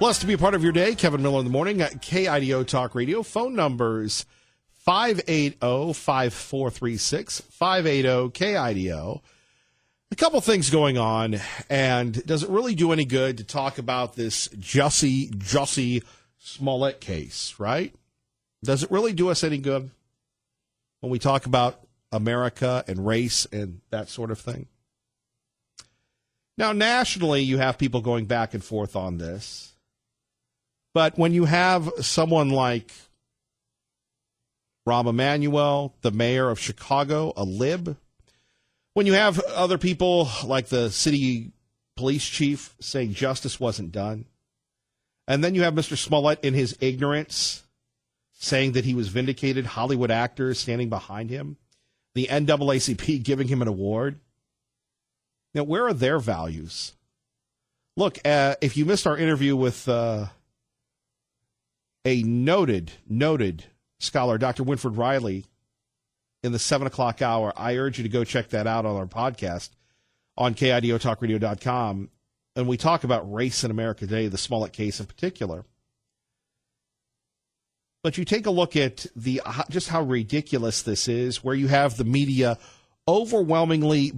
Blessed to be a part of your day. Kevin Miller in the morning at KIDO Talk Radio. Phone numbers 580-5436, 580-KIDO. A couple things going on, and does it really do any good to talk about this Jussie Smollett case, right? Does it really do us any good when we talk about America and race and that sort of thing? Now, nationally, you have people going back and forth on this. But when you have someone like Rahm Emanuel, the mayor of Chicago, a lib, when you have other people like the city police chief saying justice wasn't done, and then you have Mr. Smollett in his ignorance saying that he was vindicated, Hollywood actors standing behind him, the NAACP giving him an award. Now, where are their values? Look, if you missed our interview with a noted scholar, Dr. Winfred Riley, in the 7 o'clock hour, I urge you to go check that out on our podcast on KIDOTalkRadio.com. And we talk about race in America today, the Smollett case in particular. But you take a look at just how ridiculous this is, where you have the media overwhelmingly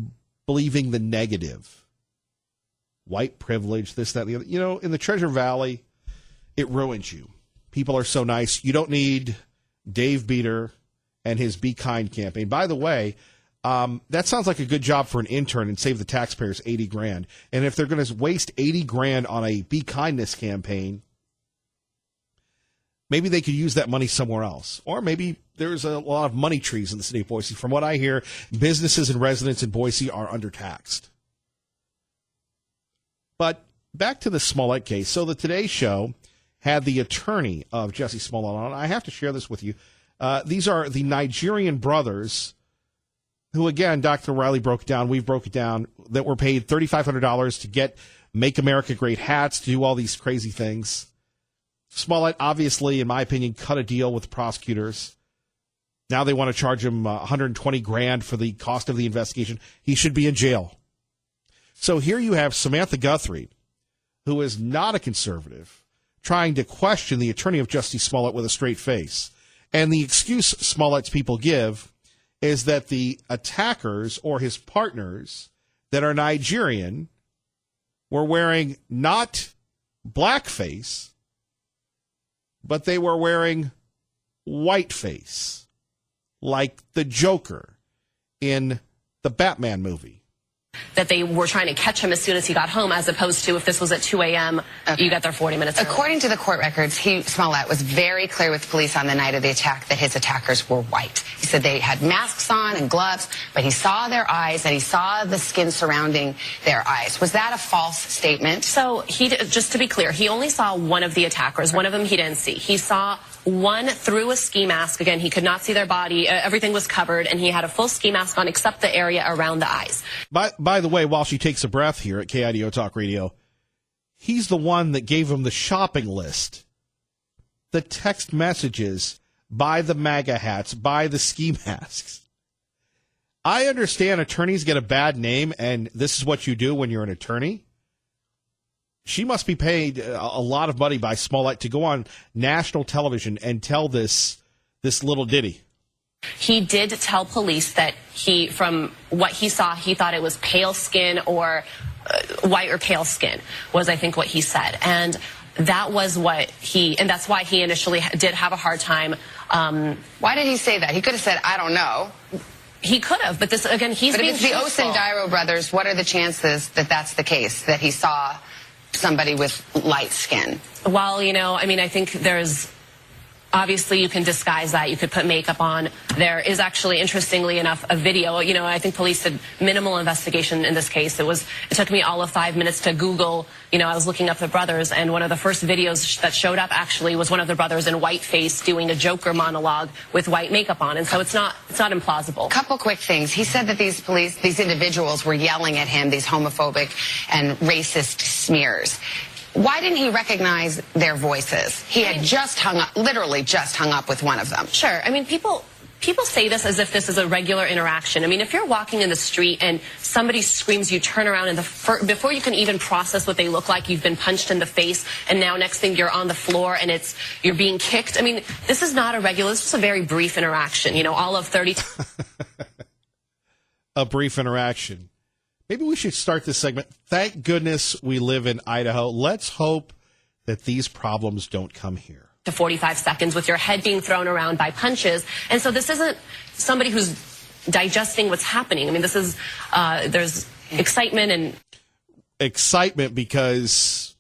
believing the negative. White privilege, this, that, and the other. You know, in the Treasure Valley, it ruins you. People are so nice. You don't need Dave Beater and his Be Kind campaign. By the way, that sounds like a good job for an intern and save the taxpayers $80,000. And if they're going to waste $80,000 on a Be Kindness campaign, maybe they could use that money somewhere else. Or maybe there's a lot of money trees in the city of Boise. From what I hear, businesses and residents in Boise are undertaxed. But back to the Smollett case. So the Today Show had the attorney of Jussie Smollett on. I have to share this with you. These are the Nigerian brothers who, again, Dr. Riley broke it down, we've broke it down, that were paid $3,500 to get Make America Great hats, to do all these crazy things. Smollett, obviously, in my opinion, cut a deal with the prosecutors. Now they want to charge him $120,000 for the cost of the investigation. He should be in jail. So here you have Samantha Guthrie, who is not a conservative, trying to question the attorney of Jussie Smollett with a straight face. And the excuse Smollett's people give is that the attackers or his partners that are Nigerian were wearing not blackface, but they were wearing whiteface, like the Joker in the Batman movie. That they were trying to catch him as soon as he got home, as opposed to if this was at 2 a.m., you got there 40 minutes early. According to the court records, Smollett was very clear with police on the night of the attack that his attackers were white. He said they had masks on and gloves, but he saw their eyes and he saw the skin surrounding their eyes. Was that a false statement? So just to be clear, he only saw one of the attackers. One of them he didn't see. He saw one through a ski mask. Again, he could not see their body. Everything was covered, and he had a full ski mask on except the area around the eyes. By the way, while she takes a breath here at KIDO Talk Radio, he's the one that gave him the shopping list, the text messages, buy the MAGA hats, buy the ski masks. I understand attorneys get a bad name, and this is what you do when you're an attorney. She must be paid a lot of money by Smollett to go on national television and tell this little ditty. He did tell police that from what he saw, he thought it was pale skin or white or pale skin was, I think, what he said. And that was and that's why he initially did have a hard time. Why did he say that? He could have said, I don't know. He could have, but this, again, he's being truthful. But if it's the Osundairo brothers, what are the chances that that's the case, that he saw somebody with light skin? Well, I think there's, obviously you can disguise that. You could put makeup on. There is actually, interestingly enough, a video. I think police did minimal investigation in this case. It took me all of 5 minutes to Google. I was looking up the brothers, and one of the first videos that showed up actually was one of the brothers in whiteface doing a Joker monologue with white makeup on. And so it's not implausible. Couple quick things. He said that these individuals were yelling at him, these homophobic and racist smears. Why didn't he recognize their voices? He had literally just hung up with one of them. Sure. People people say this as if this is a regular interaction. I mean, if you're walking in the street and somebody screams, you turn around and before you can even process what they look like, you've been punched in the face, and now next thing you're on the floor and you're being kicked. I mean, this is not a regular, this is a very brief interaction, all of 30. A brief interaction. Maybe we should start this segment. Thank goodness we live in Idaho. Let's hope that these problems don't come here. To 45 seconds with your head being thrown around by punches. And so this isn't somebody who's digesting what's happening. I mean, this is, there's excitement and... Excitement because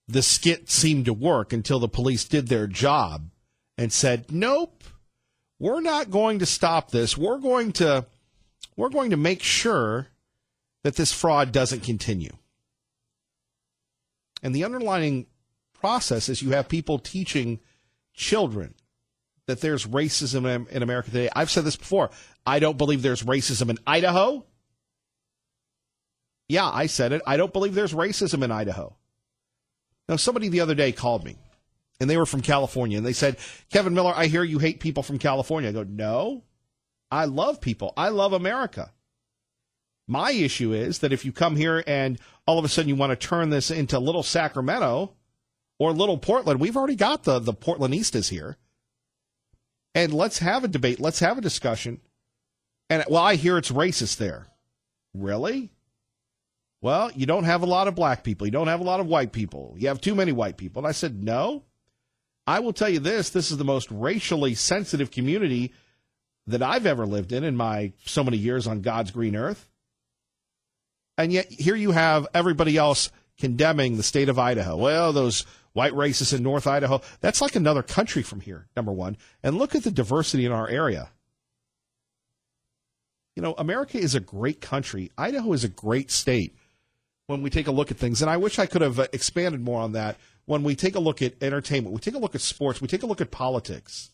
the skit seemed to work until the police did their job and said, nope, we're not going to stop this. We're going to make sure that this fraud doesn't continue. And the underlying process is you have people teaching children that there's racism in America today. I've said this before. I don't believe there's racism in Idaho. Yeah, I said it. I don't believe there's racism in Idaho. Now, somebody the other day called me, and they were from California, and they said, Kevin Miller, I hear you hate people from California. I go, no, I love people. I love America. My issue is that if you come here and all of a sudden you want to turn this into Little Sacramento or Little Portland, we've already got the Portlandistas here. And let's have a debate. Let's have a discussion. And, well, I hear it's racist there. Really? Well, you don't have a lot of black people. You don't have a lot of white people. You have too many white people. And I said, no. I will tell you this is the most racially sensitive community that I've ever lived in my so many years on God's green earth. And yet here you have everybody else condemning the state of Idaho. Well, those white racists in North Idaho, that's like another country from here, number one. And look at the diversity in our area. America is a great country. Idaho is a great state when we take a look at things. And I wish I could have expanded more on that. When we take a look at entertainment, we take a look at sports, we take a look at politics,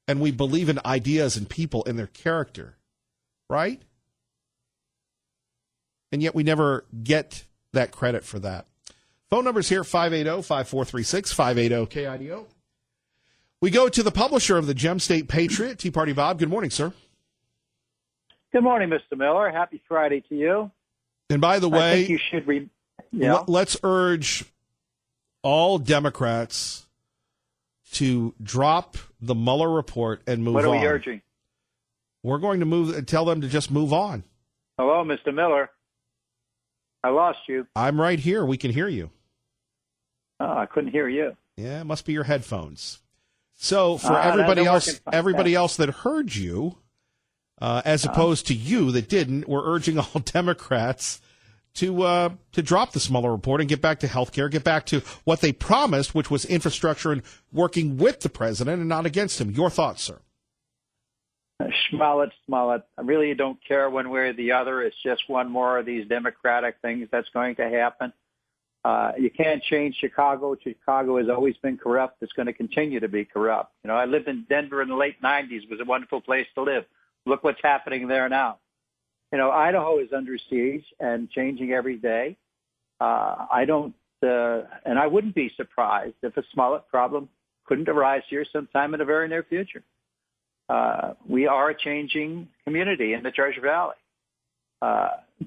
and we believe in ideas and people and their character, right? And yet we never get that credit for that. Phone number's here, 580-5436, 580-KIDO. We go to the publisher of the Gem State Patriot, Tea Party Bob. Good morning, sir. Good morning, Mr. Miller. Happy Friday to you. And by the way, I think you should let's urge all Democrats to drop the Mueller report and move on. What are we urging? We're going to tell them to just move on. Hello, Mr. Miller. I lost you. I'm right here. We can hear you. Oh, I couldn't hear you. Yeah, it must be your headphones. So for everybody else that heard you, as opposed to you that didn't, we're urging all Democrats to drop the Mueller report and get back to health care, get back to what they promised, which was infrastructure and working with the president and not against him. Your thoughts, sir? Smollett. I really don't care one way or the other. It's just one more of these Democratic things that's going to happen. You can't change Chicago. Chicago has always been corrupt. It's going to continue to be corrupt. I lived in Denver in the late 90s. It was a wonderful place to live. Look what's happening there now. Idaho is under siege and changing every day. And I wouldn't be surprised if a Smollett problem couldn't arise here sometime in the very near future. We are a changing community in the Treasure Valley.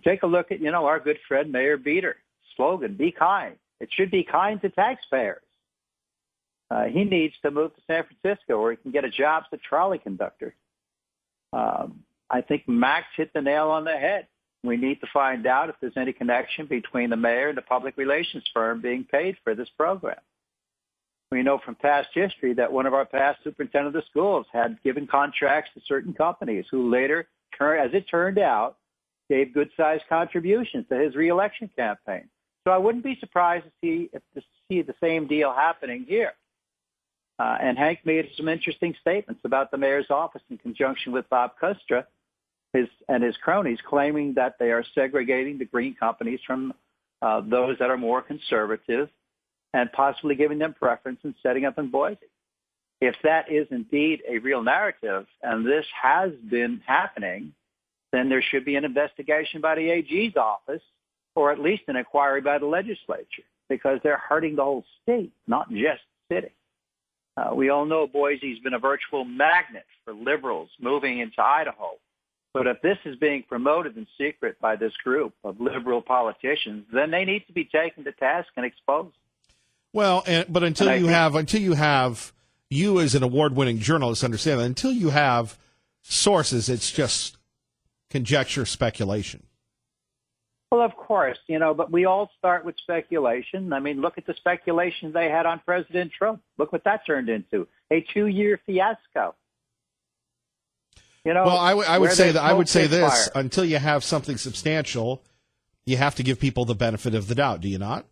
Take a look at, our good friend Mayor Beater. Slogan, be kind. It should be kind to taxpayers. He needs to move to San Francisco where he can get a job as a trolley conductor. I think Max hit the nail on the head. We need to find out if there's any connection between the mayor and the public relations firm being paid for this program. We know from past history that one of our past superintendents of schools had given contracts to certain companies who later, as it turned out, gave good-sized contributions to his reelection campaign. So I wouldn't be surprised to see the same deal happening here. And Hank made some interesting statements about the mayor's office in conjunction with Bob Kustra and his cronies, claiming that they are segregating the green companies from those that are more conservative and possibly giving them preference in setting up in Boise. If that is indeed a real narrative, and this has been happening, then there should be an investigation by the AG's office, or at least an inquiry by the legislature, because they're hurting the whole state, not just the city. We all know Boise's been a virtual magnet for liberals moving into Idaho. But if this is being promoted in secret by this group of liberal politicians, then they need to be taken to task and exposed. Well, but until you have you as an award-winning journalist understand that until you have sources, it's just conjecture, speculation. Well, of course, but we all start with speculation. I mean, look at the speculation they had on President Trump. Look what that turned into, a 2-year fiasco. Well, I would say this: until you have something substantial, you have to give people the benefit of the doubt. Do you not?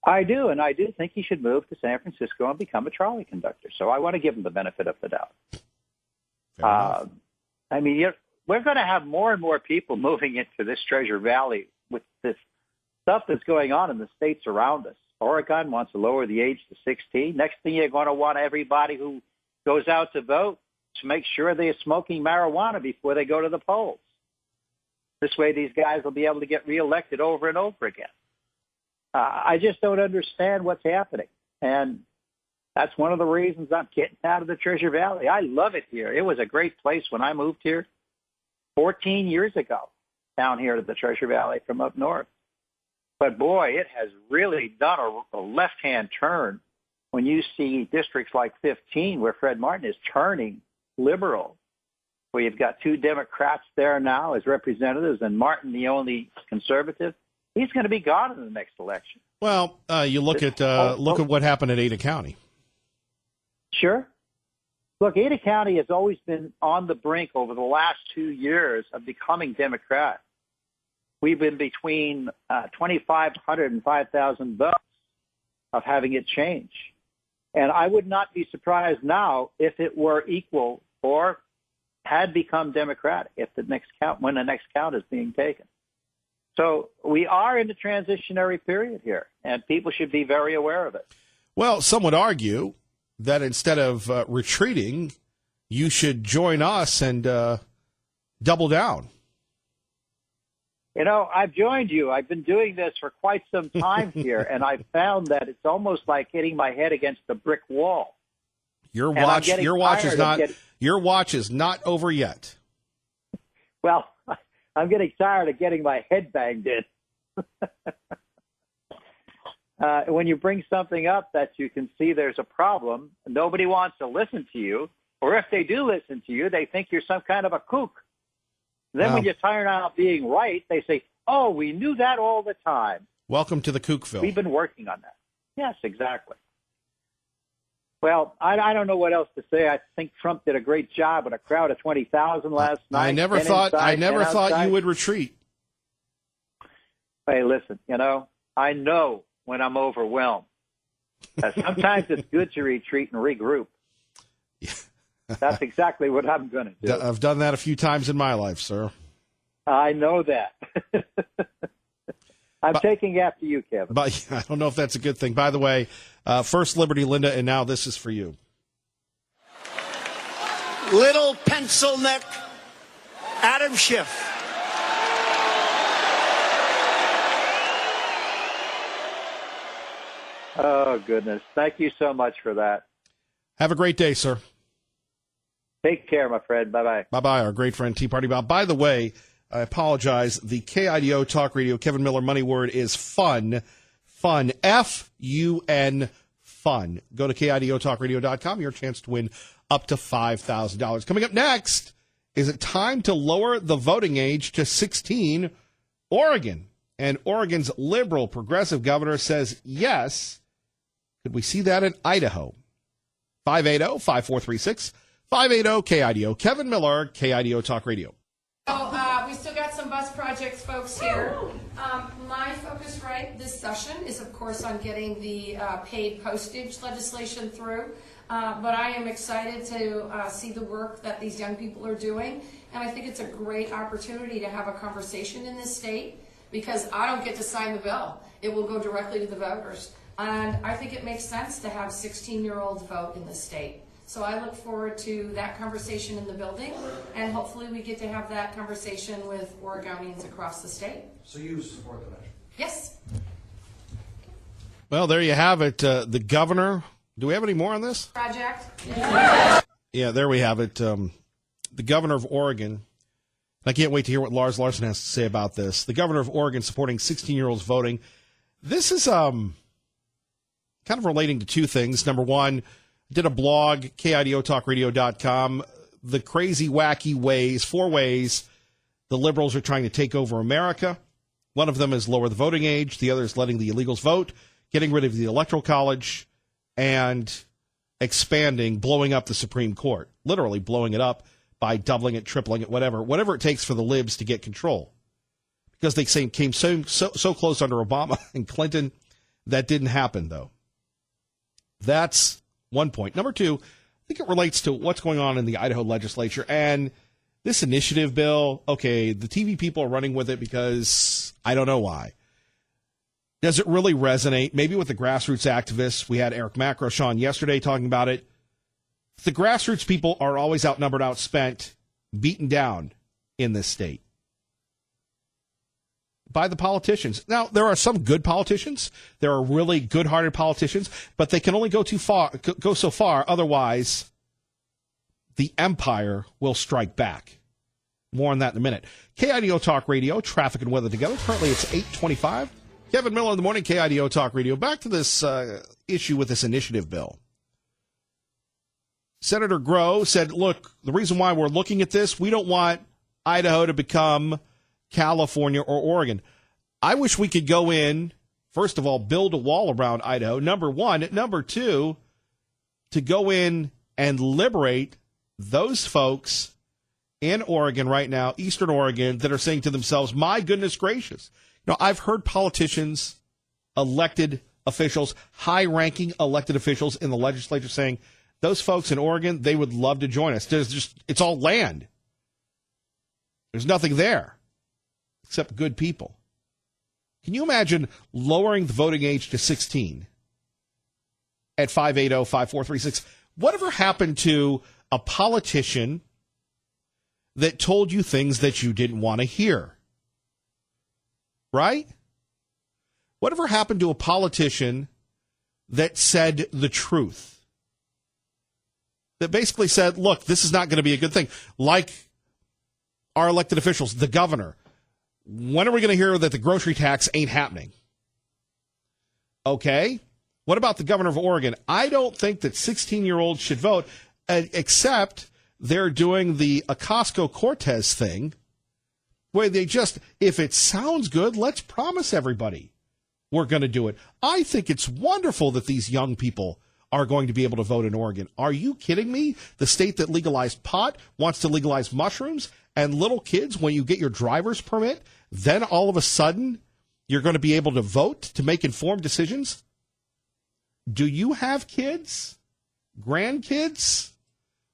I do, and I do think he should move to San Francisco and become a trolley conductor. So I want to give him the benefit of the doubt. I mean, we're going to have more and more people moving into this Treasure Valley with this stuff that's going on in the states around us. Oregon wants to lower the age to 16. Next thing, you're going to want everybody who goes out to vote to make sure they are smoking marijuana before they go to the polls. This way, these guys will be able to get reelected over and over again. I just don't understand what's happening. And that's one of the reasons I'm getting out of the Treasure Valley. I love it here. It was a great place when I moved here 14 years ago, down here to the Treasure Valley from up north. But, boy, it has really done a left-hand turn when you see districts like 15 where Fred Martin is turning liberal, where you've got 2 Democrats there now as representatives and Martin the only conservative. He's going to be gone in the next election. Well, you look at what happened at Ada County. Sure. Look, Ada County has always been on the brink over the last 2 years of becoming Democrat. We've been between 2,500 and 5,000 votes of having it change. And I would not be surprised now if it were equal or had become Democratic when the next count is being taken. So we are in a transitionary period here, and people should be very aware of it. Well, some would argue that instead of retreating, you should join us and double down. I've joined you. I've been doing this for quite some time here, and I've found that it's almost like hitting my head against a brick wall. Your watch is not over yet. Well, I'm getting tired of getting my head banged in. When you bring something up that you can see there's a problem, nobody wants to listen to you. Or if they do listen to you, they think you're some kind of a kook. Then when you're tired out being right, they say, oh, we knew that all the time. Welcome to the Kookville. We've been working on that. Yes, exactly. Well, I don't know what else to say. I think Trump did a great job with a crowd of 20,000 last night. I never thought you would retreat. Hey, listen, I know when I'm overwhelmed. Sometimes it's good to retreat and regroup. That's exactly what I'm going to do. I've done that a few times in my life, sir. I know that. I'm taking after you, Kevin. But I don't know if that's a good thing. By the way, first Liberty, Linda, and now this is for you. Little pencil neck Adam Schiff. Oh, goodness. Thank you so much for that. Have a great day, sir. Take care, my friend. Bye-bye. Bye-bye, our great friend Tea Party Bob. By the way, I apologize. The KIDO Talk Radio Kevin Miller money word is fun. Fun. F-U-N, fun. Go to KIDOTalkRadio.com. Your chance to win up to $5,000. Coming up next, is it time to lower the voting age to 16? Oregon. And Oregon's liberal progressive governor says yes. Could we see that in Idaho? 580-5436. 580-KIDO. Kevin Miller, KIDO Talk Radio. So we still got some bus projects folks here. My focus this session is, of course, on getting the paid postage legislation through. But I am excited to see the work that these young people are doing. And I think it's a great opportunity to have a conversation in this state because I don't get to sign the bill. It will go directly to the voters. And I think it makes sense to have 16-year-olds vote in this state. So I look forward to that conversation in the building, and hopefully we get to have that conversation with Oregonians across the state. So you support the measure? Yes. Well, there you have it. The governor Do we have any more on this? Project. Yeah, there we have it. The governor of Oregon. I can't wait to hear what Lars Larson has to say about this. The governor of Oregon supporting 16-year-olds voting. This is kind of relating to two things. Number one, did a blog, KIDOtalkradio.com, the crazy, wacky ways, 4 ways the liberals are trying to take over America. One of them is lower the voting age. The other is letting the illegals vote, getting rid of the Electoral College, and expanding, blowing up the Supreme Court, literally blowing it up by doubling it, tripling it, whatever it takes for the libs to get control. Because they came so close under Obama and Clinton. That didn't happen, though. That's one point. Number two, I think it relates to what's going on in the Idaho legislature. And this initiative bill, okay, the TV people are running with it because I don't know why. Does it really resonate? Maybe with the grassroots activists. We had Eric Macrosh on yesterday talking about it. The grassroots people are always outnumbered, outspent, beaten down in this state by the politicians. Now, there are some good politicians. There are really good-hearted politicians, but they can only go so far. Otherwise, the empire will strike back. More on that in a minute. KIDO Talk Radio, traffic and weather together. Currently, it's 8:25. Kevin Miller in the morning, KIDO Talk Radio. Back to this issue with this initiative bill. Senator Groh said, look, the reason why we're looking at this, we don't want Idaho to become California or Oregon. I wish we could go in, first of all, build a wall around Idaho, number one. Number two, to go in and liberate those folks in Oregon right now, Eastern Oregon, that are saying to themselves, my goodness gracious. You know, I've heard politicians, elected officials, high-ranking elected officials in the legislature saying, those folks in Oregon, they would love to join us. It's all land. There's nothing there except good people. Can you imagine lowering the voting age to 16 at 580-5436? Whatever happened to a politician that told you things that you didn't want to hear? Right? Whatever happened to a politician that said the truth? That basically said, look, this is not going to be a good thing. Like our elected officials, the governor. When are we going to hear that the grocery tax ain't happening? Okay. What about the governor of Oregon? I don't think that 16-year-olds should vote, except they're doing the Ocasio-Cortez thing, where they just, if it sounds good, let's promise everybody we're going to do it. I think it's wonderful that these young people are going to be able to vote in Oregon. Are you kidding me? The state that legalized pot wants to legalize mushrooms, and little kids, when you get your driver's permit, then all of a sudden you're going to be able to vote to make informed decisions? Do you have kids? Grandkids?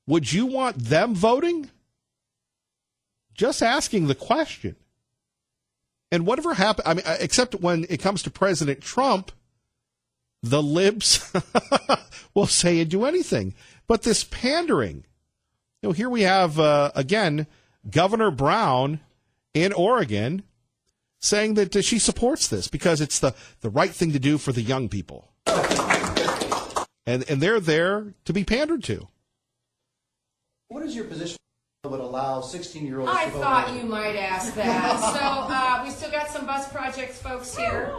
Would you want them voting? Just asking the question. And whatever happened, I mean, except when it comes to President Trump, the libs will say and do anything. But this pandering, you know, here we have, again, Governor Brown in Oregon saying that she supports this because it's the right thing to do for the young people. And they're there to be pandered to. What is your position that would allow 16-year-olds I to vote? thought you might ask that. So we still got some bus projects folks here.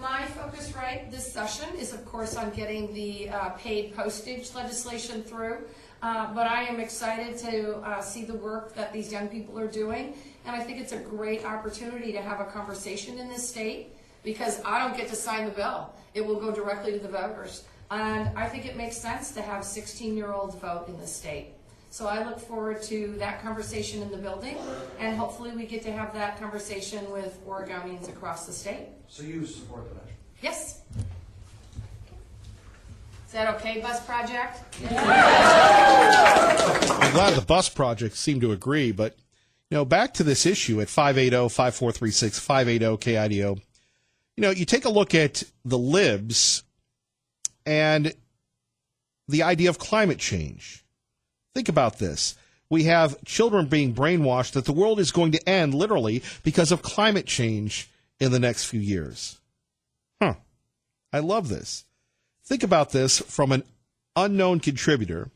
My focus this session is, of course, on getting the paid postage legislation through. But I am excited to see the work that these young people are doing. And I think it's a great opportunity to have a conversation in this state because I don't get to sign the bill. It will go directly to the voters. And I think it makes sense to have 16-year-olds vote in this state. So I look forward to that conversation in the building, and hopefully we get to have that conversation with Oregonians across the state. So you support the measure? Yes. Is that okay, Bus Project? I'm glad the Bus Project seemed to agree, but back to this issue at 580-5436, 580-KIDO. You take a look at the libs and the idea of climate change. Think about this. We have children being brainwashed that the world is going to end literally because of climate change in the next few years. I love this. think about this from an unknown contributor.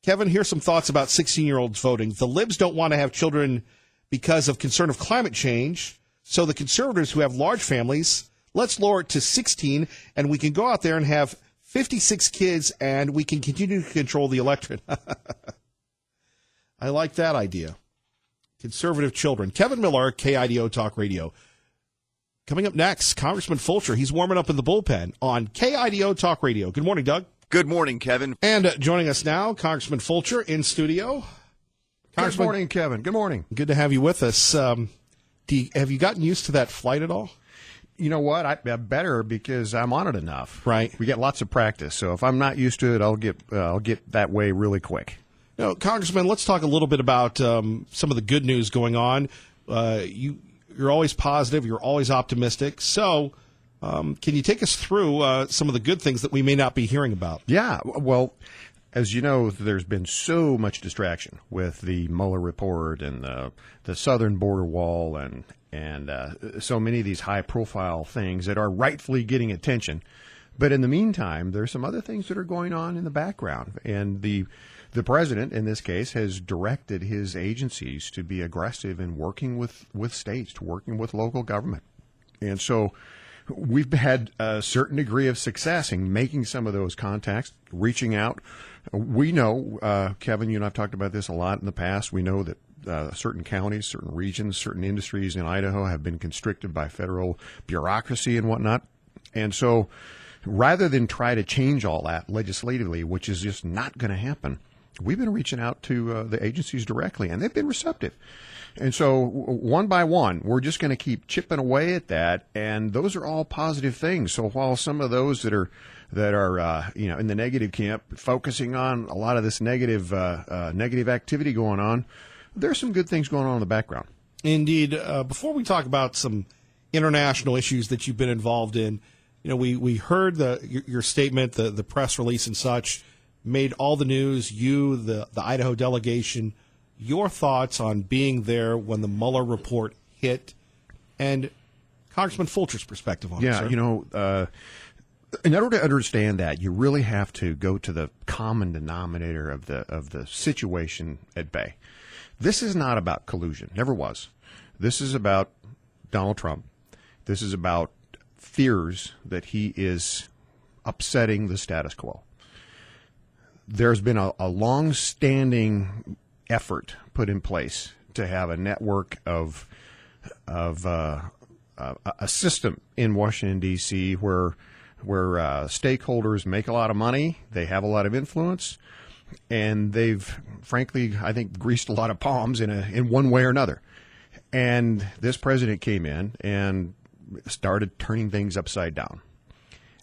Kevin, here's some thoughts about 16-year-olds voting. The libs don't want to have children because of concern of climate change. So the conservatives who have large families, let's lower it to 16, and we can go out there and have 56 kids, and we can continue to control the electorate. I like that idea. Conservative children. Kevin Miller, KIDO Talk Radio. Coming up next, Congressman Fulcher. He's warming up in the bullpen on KIDO Talk Radio. Good morning, Doug. Good morning, Kevin. And joining us now, Congressman Fulcher in studio. Good morning, Kevin. Good morning. Good to have you with us. Have you gotten used to that flight at all? You know what? I better because I'm on it enough. Right. We get lots of practice. So if I'm not used to it, I'll get that way really quick. Now, Congressman, let's talk a little bit about some of the good news going on. You're always positive. You're always optimistic. So can you take us through some of the good things that we may not be hearing about? Yeah. Well, as you know, there's been so much distraction with the Mueller report and the southern border wall and so many of these high-profile things that are rightfully getting attention. But in the meantime, there's some other things that are going on in the background. And the president, in this case, has directed his agencies to be aggressive in working with states, to working with local government. And so we've had a certain degree of success in making some of those contacts, reaching out. We know, Kevin, you and I've talked about this a lot in the past. We know that certain counties, certain regions, certain industries in Idaho have been constricted by federal bureaucracy and whatnot. And so rather than try to change all that legislatively, which is just not going to happen, we've been reaching out to the agencies directly, and they've been receptive. And so one by one, we're just going to keep chipping away at that, and those are all positive things. So while some of those that are in the negative camp, focusing on a lot of this negative activity going on, there's some good things going on in the background. Indeed. Before we talk about some international issues that you've been involved in, we heard your statement, the press release and such, made all the news. You, the Idaho delegation, your thoughts on being there when the Mueller report hit, and Congressman Fulcher's perspective on it. Yeah, sir. In order to understand that, you really have to go to the common denominator of the situation at bay. This is not about collusion. Never was. This is about Donald Trump. This is about fears that he is upsetting the status quo. There's been a long-standing effort put in place to have a network of a system in Washington, D.C. where stakeholders make a lot of money, they have a lot of influence, and they've, frankly, I think, greased a lot of palms in one way or another. And this president came in and started turning things upside down,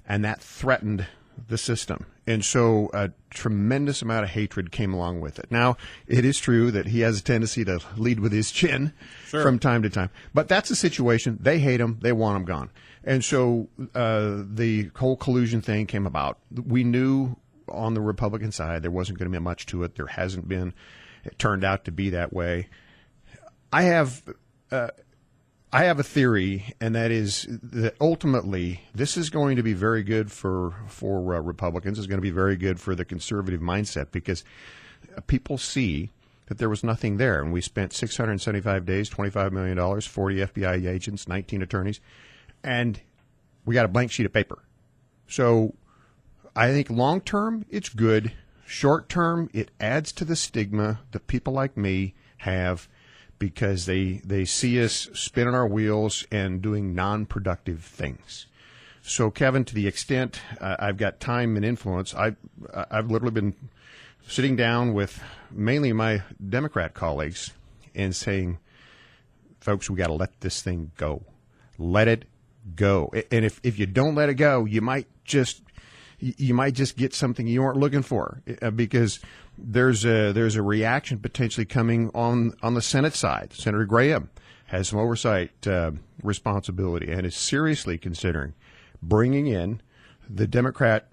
and that threatened the system. And so a tremendous amount of hatred came along with it. Now, it is true that he has a tendency to lead with his chin from time to time. But that's the situation. They hate him. They want him gone. And so the whole collusion thing came about. We knew on the Republican side there wasn't going to be much to it. There hasn't been. It turned out to be that way. I have a theory, and that is that ultimately this is going to be very good for Republicans. It's going to be very good for the conservative mindset, because people see that there was nothing there. And we spent 675 days, $25 million, 40 FBI agents, 19 attorneys, and we got a blank sheet of paper. So I think long term, it's good. Short term, it adds to the stigma that people like me have, because they see us spinning our wheels and doing non-productive things. So, Kevin, to the extent I've got time and influence, I've literally been sitting down with mainly my Democrat colleagues and saying, folks, we got to let this thing go. Let it go. And if you don't let it go, you might just get something you weren't looking for, because there's a reaction potentially coming on the Senate side. Senator Graham has some oversight responsibility and is seriously considering bringing in the Democrat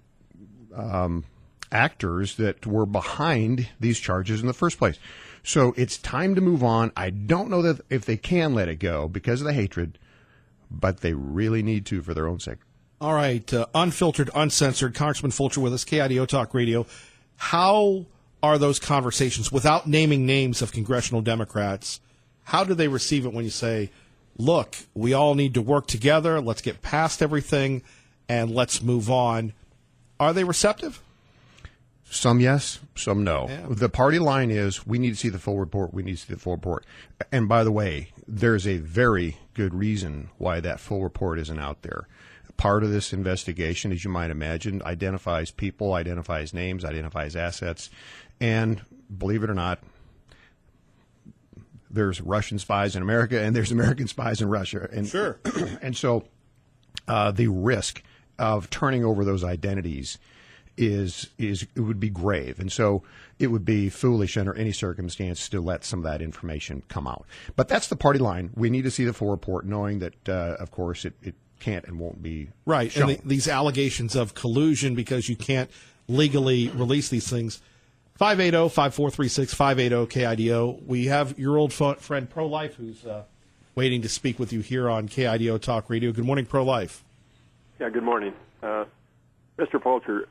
actors that were behind these charges in the first place. So it's time to move on. I don't know that if they can let it go because of the hatred, but they really need to for their own sake. All right, unfiltered, uncensored, Congressman Fulcher with us, KIDO Talk Radio. How are those conversations, without naming names of congressional Democrats, how do they receive it when you say, look, we all need to work together, let's get past everything, and let's move on? Are they receptive? Some yes, some no. Yeah. The party line is we need to see the full report, we need to see the full report. And by the way, there's a very good reason why that full report isn't out there. Part of this investigation, as you might imagine, identifies people, identifies names, identifies assets, and believe it or not, there's Russian spies in America and there's American spies in Russia. And, Sure. And so the risk of turning over those identities is it would be grave, and so it would be foolish under any circumstance to let some of that information come out. But that's the party line. We need to see the full report, knowing that, of course, it can't and won't be right. shown. And these allegations of collusion, because you can't legally release these things. 580-5436, 580-KIDO. We have your old friend Pro-Life who's waiting to speak with you here on KIDO Talk Radio. Good morning, Pro-Life. Yeah, good morning. Mr. Fulcher,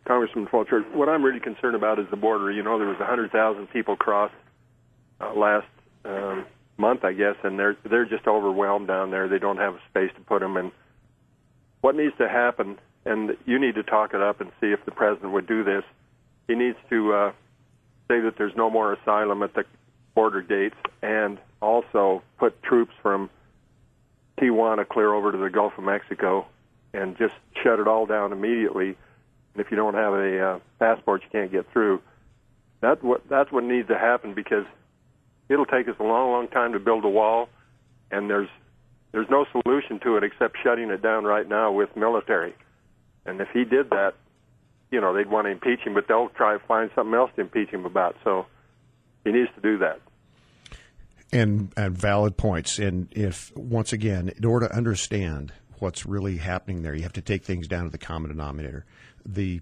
Congressman Fulcher, what I'm really concerned about is the border. You know, there was 100,000 people crossed last month, I guess, and they're just overwhelmed down there. They don't have a space to put them. And what needs to happen, and you need to talk it up and see if the president would do this, he needs to say that there's no more asylum at the border gates, and also put troops from Tijuana clear over to the Gulf of Mexico and just shut it all down immediately. And if you don't have a passport, you can't get through. That's what needs to happen, because it'll take us a long, long time to build a wall, and there's no solution to it except shutting it down right now with military. And if he did that, you know, they'd want to impeach him, but they'll try to find something else to impeach him about. So he needs to do that. And valid points. And if, once again, in order to understand what's really happening there, you have to take things down to the common denominator. The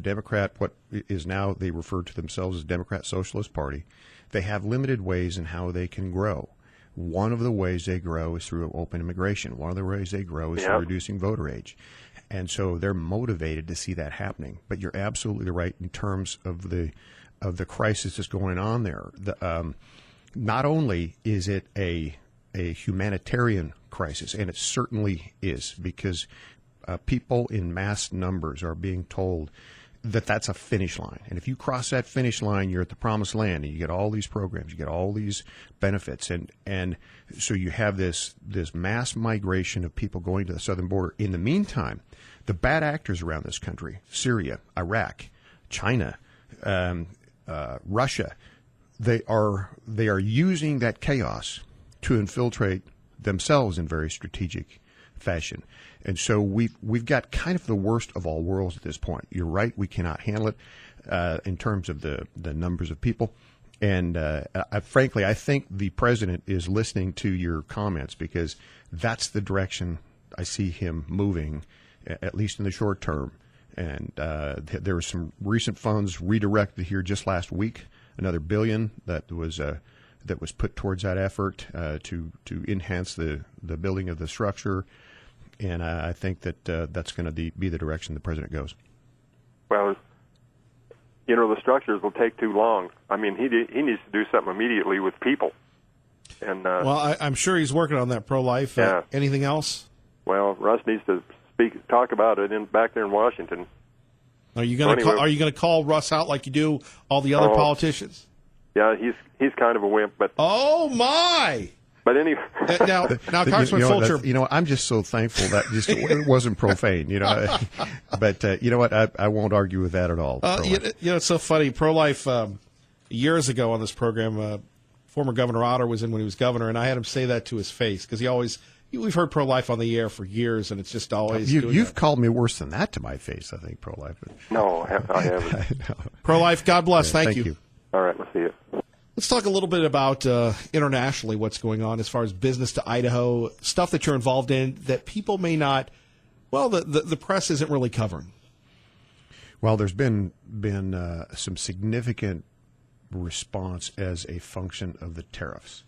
Democrat, what is now, they refer to themselves as Democrat Socialist Party, they have limited ways in how they can grow. One of the ways they grow is through open immigration. One of the ways they grow is through reducing voter age. And so they're motivated to see that happening. But you're absolutely right in terms of the crisis that's going on there. Not only is it a humanitarian crisis, and it certainly is, because people in mass numbers are being told that that's a finish line. And if you cross that finish line, you're at the promised land, and you get all these programs, you get all these benefits. And so you have this mass migration of people going to the southern border. In the meantime, the bad actors around this country, Syria, Iraq, China, Russia, they are using that chaos to infiltrate themselves in very strategic fashion. And so we've got kind of the worst of all worlds at this point. You're right, we cannot handle it in terms of the numbers of people. And frankly, I think the president is listening to your comments, because that's the direction I see him moving, at least in the short term. And there were some recent funds redirected here just last week, another $1 billion that was put towards that effort to enhance the building of the structure. And I think that that's going to be the direction the president goes. Well, you know, the structures will take too long. I mean, he needs to do something immediately with people. And well, I'm sure he's working on that, Pro-Life. Yeah. Anything else? Well, Russ needs to talk about it back there in Washington. Are you going to call Russ out like you do all the other politicians? Yeah, he's kind of a wimp, but oh my! But anyway, now, Congressman Fulcher, I'm just so thankful that it wasn't profane, But you know what? I won't argue with that at all. It's so funny. Pro-Life years ago on this program, former Governor Otter was in when he was governor, and I had him say that to his face, because we've heard Pro-Life on the air for years, and it's just always you've called me worse than that to my face, I think, Pro-Life. No, I haven't. Pro-Life, God bless. Thank you. All right, we'll see you. Let's talk a little bit about internationally what's going on as far as business to Idaho, stuff that you're involved in that people may not, the press isn't really covering. Well, there's been some significant response as a function of the tariffs.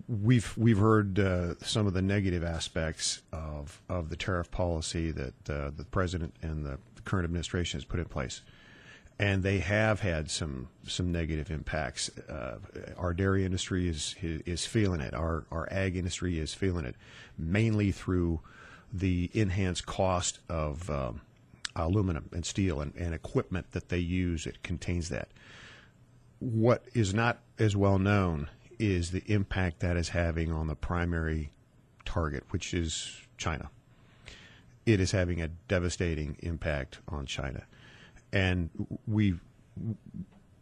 we've heard some of the negative aspects of the tariff policy that the president and the current administration has put in place, and they have had some negative impacts. Our dairy industry is feeling it. Our ag industry is feeling it, mainly through the enhanced cost of aluminum and steel and equipment that they use. It contains that. What is not as well known is the impact that is having on the primary target, which is China. It is having a devastating impact on China. And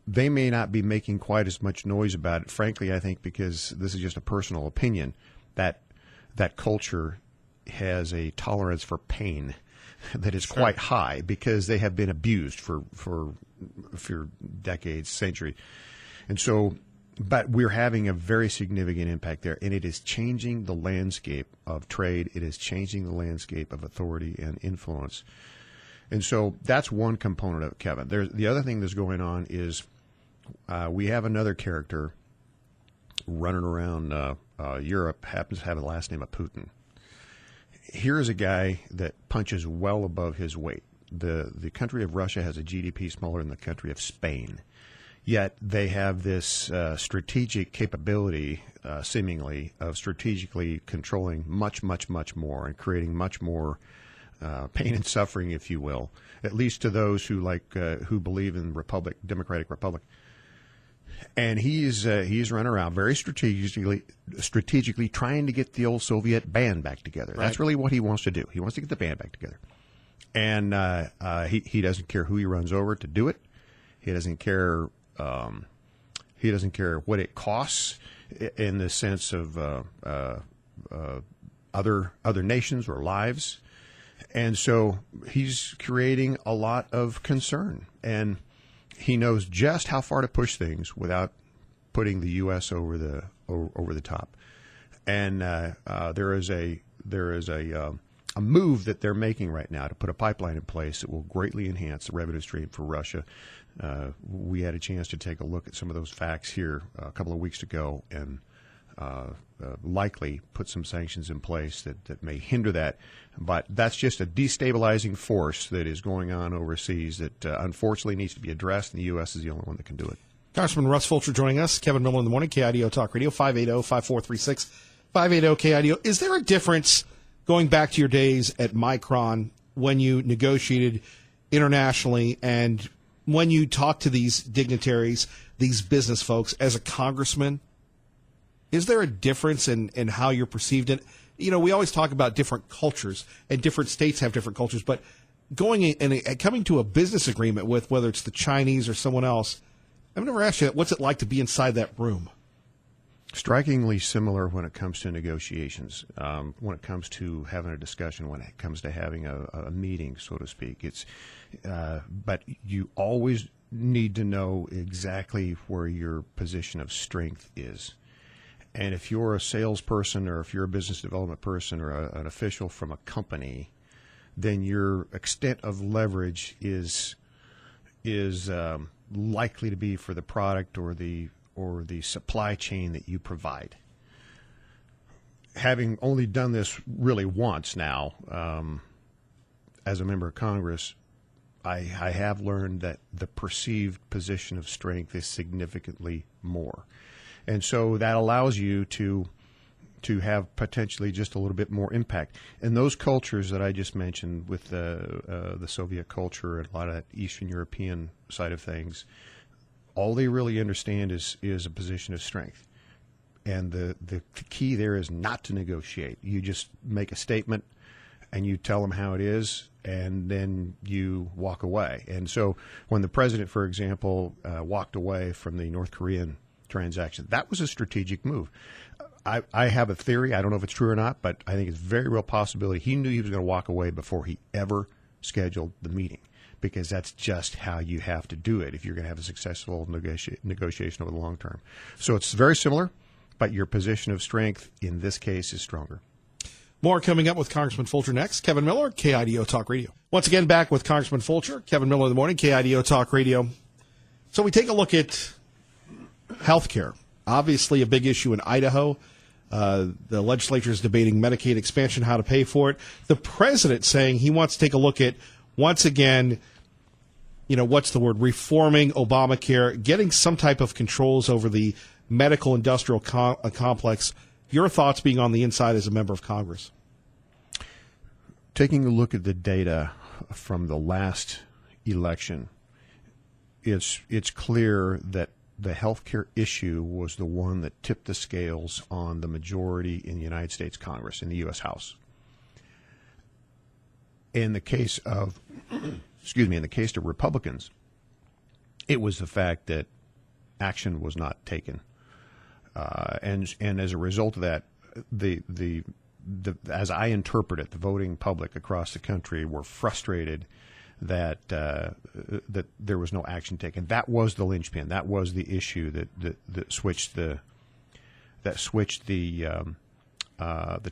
they may not be making quite as much noise about it. Frankly, I think because this is just a personal opinion, that culture has a tolerance for pain that is quite high because they have been abused for decades, centuries. And so, but we're having a very significant impact there, and it is changing the landscape of trade. It is changing the landscape of authority and influence. And so that's one component of it, Kevin. The other thing that's going on is we have another character running around Europe, happens to have the last name of Putin. Here is a guy that punches well above his weight. The country of Russia has a GDP smaller than the country of Spain. Yet they have this strategic capability, seemingly, of strategically controlling much, much, much more and creating much more pain and suffering, if you will, at least to those who who believe in democratic republic. And he's running around very strategically trying to get the old Soviet band back together. Right. That's really what he wants to do. He wants to get the band back together. And he doesn't care who he runs over to do it. He doesn't care. He doesn't care what it costs in the sense of other nations or lives. And so he's creating a lot of concern, and he knows just how far to push things without putting the U.S. over the top. And there is a move that they're making right now to put a pipeline in place that will greatly enhance the revenue stream for Russia. We had a chance to take a look at some of those facts here a couple of weeks ago, and likely put some sanctions in place that may hinder that. But that's just a destabilizing force that is going on overseas that unfortunately needs to be addressed, and the U.S. is the only one that can do it. Congressman Russ Fulcher joining us. Kevin Miller in the morning, KIDO Talk Radio, 580-5436, 580-KIDO. Is there a difference, going back to your days at Micron, when you negotiated internationally and when you talked to these dignitaries, these business folks, as a congressman? Is there a difference in how you're perceived? And, we always talk about different cultures, and different states have different cultures, but going and coming to a business agreement with, whether it's the Chinese or someone else, I've never asked you, what's it like to be inside that room? Strikingly similar when it comes to negotiations, when it comes to having a discussion, when it comes to having a meeting, so to speak. But you always need to know exactly where your position of strength is. And if you're a salesperson, or if you're a business development person, or an official from a company, then your extent of leverage is likely to be for the product or the supply chain that you provide. Having only done this really once now, as a member of Congress, I have learned that the perceived position of strength is significantly more. And so that allows you to have potentially just a little bit more impact. And those cultures that I just mentioned, with the Soviet culture and a lot of that Eastern European side of things, all they really understand is a position of strength. And the key there is not to negotiate. You just make a statement and you tell them how it is, and then you walk away. And so when the president, for example, walked away from the North Korean transaction, that was a strategic move. I have a theory. I don't know if it's true or not, but I think it's a very real possibility. He knew he was going to walk away before he ever scheduled the meeting, because that's just how you have to do it if you're going to have a successful negotiation over the long term. So it's very similar, but your position of strength in this case is stronger. More coming up with Congressman Fulcher next. Kevin Miller, KIDO Talk Radio. Once again, back with Congressman Fulcher, Kevin Miller in the morning, KIDO Talk Radio. So we take a look at health care. Obviously, a big issue in Idaho. The legislature is debating Medicaid expansion, how to pay for it. The president saying he wants to take a look at, once again, what's the word, reforming Obamacare, getting some type of controls over the medical industrial complex. Your thoughts being on the inside as a member of Congress? Taking a look at the data from the last election, it's clear that the healthcare issue was the one that tipped the scales on the majority in the United States Congress, in the U.S. House. In the case of, in the case of Republicans, it was the fact that action was not taken, and as a result of that, as I interpret it, the voting public across the country were frustrated that there was no action taken. That was the linchpin. That was the issue that switched the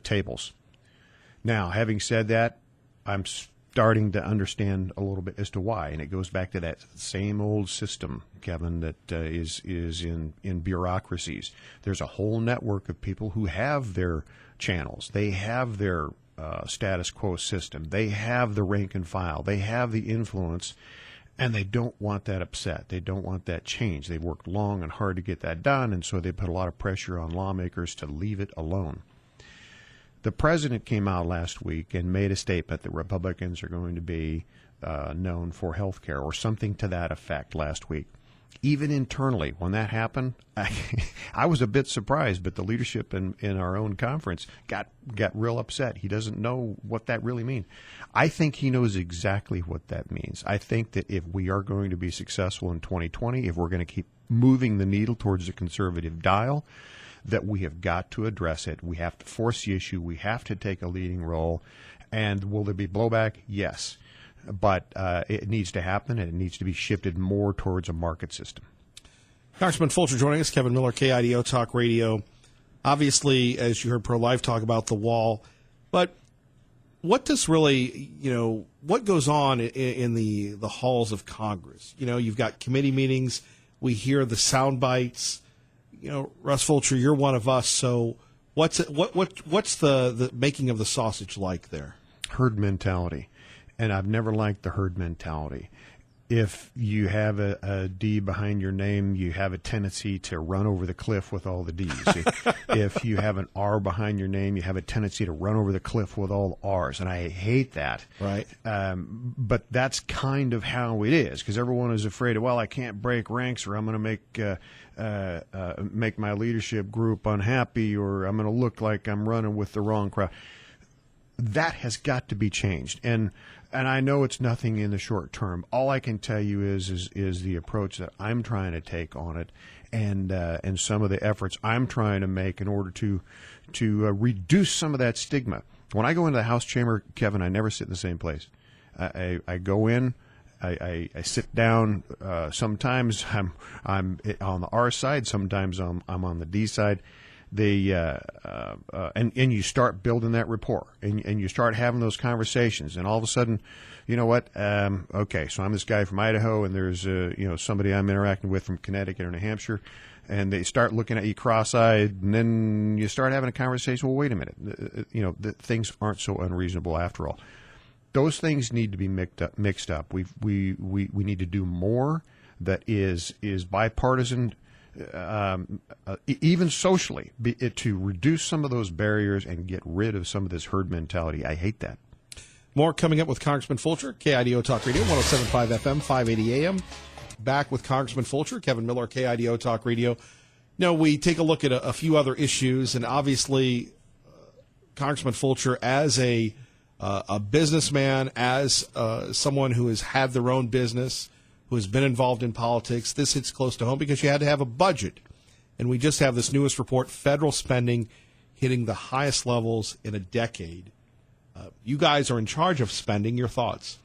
tables. Now, having said that, I'm starting to understand a little bit as to why, and it goes back to that same old system, Kevin, that is in bureaucracies. There's a whole network of people who have their channels. They have their status quo system. They have the rank and file. They have the influence, and they don't want that upset. They don't want that change. They've worked long and hard to get that done, and so they put a lot of pressure on lawmakers to leave it alone. The president came out last week and made a statement that Republicans are going to be known for health care, or something to that effect last week. Even internally, when that happened, I was a bit surprised, but the leadership in our own conference got real upset. He doesn't know what that really means. I think he knows exactly what that means. I think that if we are going to be successful in 2020, if we're going to keep moving the needle towards the conservative dial, that we have got to address it. We have to force the issue. We have to take a leading role. And will there be blowback? Yes. But it needs to happen, and it needs to be shifted more towards a market system. Congressman Fulcher joining us. Kevin Miller, KIDO Talk Radio. Obviously, as you heard Pro-Life talk about the wall, but what does really, what goes on in the halls of Congress? You've got committee meetings. We hear the sound bites. Russ Fulcher, you're one of us. So what's the making of the sausage like there? Herd mentality. And I've never liked the herd mentality. If you have a D behind your name, you have a tendency to run over the cliff with all the Ds. If you have an R behind your name, you have a tendency to run over the cliff with all the Rs. And I hate that. Right. But that's kind of how it is, because everyone is afraid of, I can't break ranks, or I'm going to make my leadership group unhappy, or I'm going to look like I'm running with the wrong crowd. That has got to be changed. And I know it's nothing in the short term. All I can tell you is the approach that I'm trying to take on it, and some of the efforts I'm trying to make in order to reduce some of that stigma. When I go into the House chamber, Kevin, I never sit in the same place. I go in, I sit down. Sometimes I'm on the R side. Sometimes I'm on the D side. And you start building that rapport, and you start having those conversations, and all of a sudden, you know what? Okay, so I'm this guy from Idaho, and there's somebody I'm interacting with from Connecticut or New Hampshire, and they start looking at you cross-eyed, and then you start having a conversation. Well, wait a minute, the things aren't so unreasonable after all. Those things need to be mixed up. We need to do more that is bipartisan. Even socially, to reduce some of those barriers and get rid of some of this herd mentality. I hate that. More coming up with Congressman Fulcher, KIDO Talk Radio, 107.5 FM, 580 AM. Back with Congressman Fulcher, Kevin Miller, KIDO Talk Radio. We take a look at a few other issues, and obviously, Congressman Fulcher, as a businessman, as someone who has had their own business, who has been involved in politics, this hits close to home because you had to have a budget. And we just have this newest report, federal spending hitting the highest levels in a decade. You guys are in charge of spending. Your thoughts?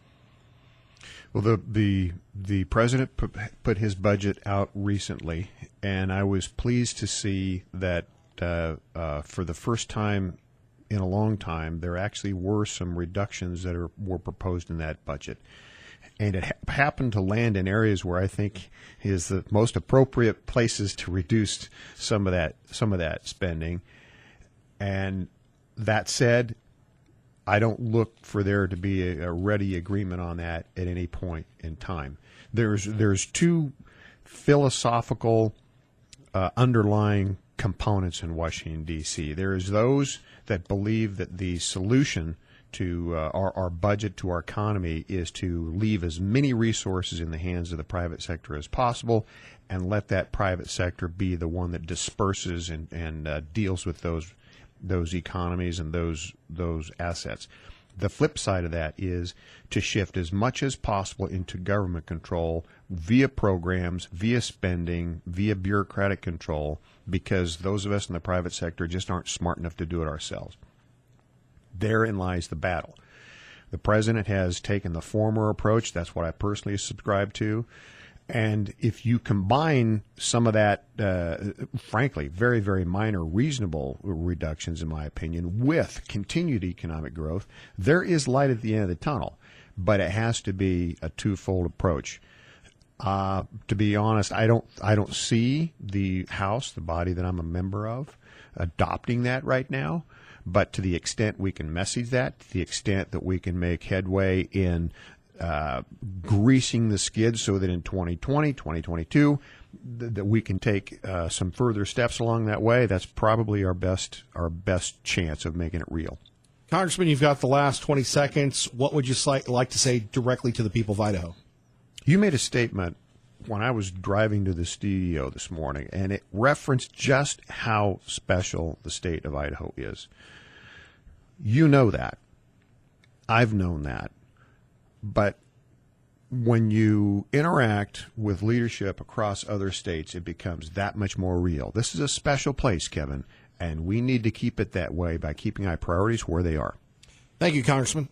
Well, the president put his budget out recently, and I was pleased to see that for the first time in a long time, there actually were some reductions that were proposed in that budget. and it happened to land in areas where I think is the most appropriate places to reduce some of that spending. And that said, I don't look for there to be a ready agreement on that at any point in time. There's two philosophical underlying components in Washington, D.C. There is those that believe that the solution to our budget, to our economy, is to leave as many resources in the hands of the private sector as possible and let that private sector be the one that disperses and deals with those economies and those assets. The flip side of that is to shift as much as possible into government control via programs, via spending, via bureaucratic control, because those of us in the private sector just aren't smart enough to do it ourselves. Therein lies the battle. The president has taken the former approach. That's what I personally subscribe to. And if you combine some of that, frankly, very, very minor, reasonable reductions, in my opinion, with continued economic growth, there is light at the end of the tunnel. But it has to be a twofold approach. To be honest, I don't see the House, the body that I'm a member of, adopting that right now. But to the extent we can message that, to the extent that we can make headway in greasing the skids so that in 2020, 2022, that we can take some further steps along that way, that's probably our best chance of making it real. Congressman, you've got the last 20 seconds. What would you like to say directly to the people of Idaho? You made a statement when I was driving to the studio this morning, and it referenced just how special the state of Idaho is. You know that. I've known that. But when you interact with leadership across other states, it becomes that much more real. This is a special place, Kevin, and we need to keep it that way by keeping our priorities where they are. Thank you, Congressman.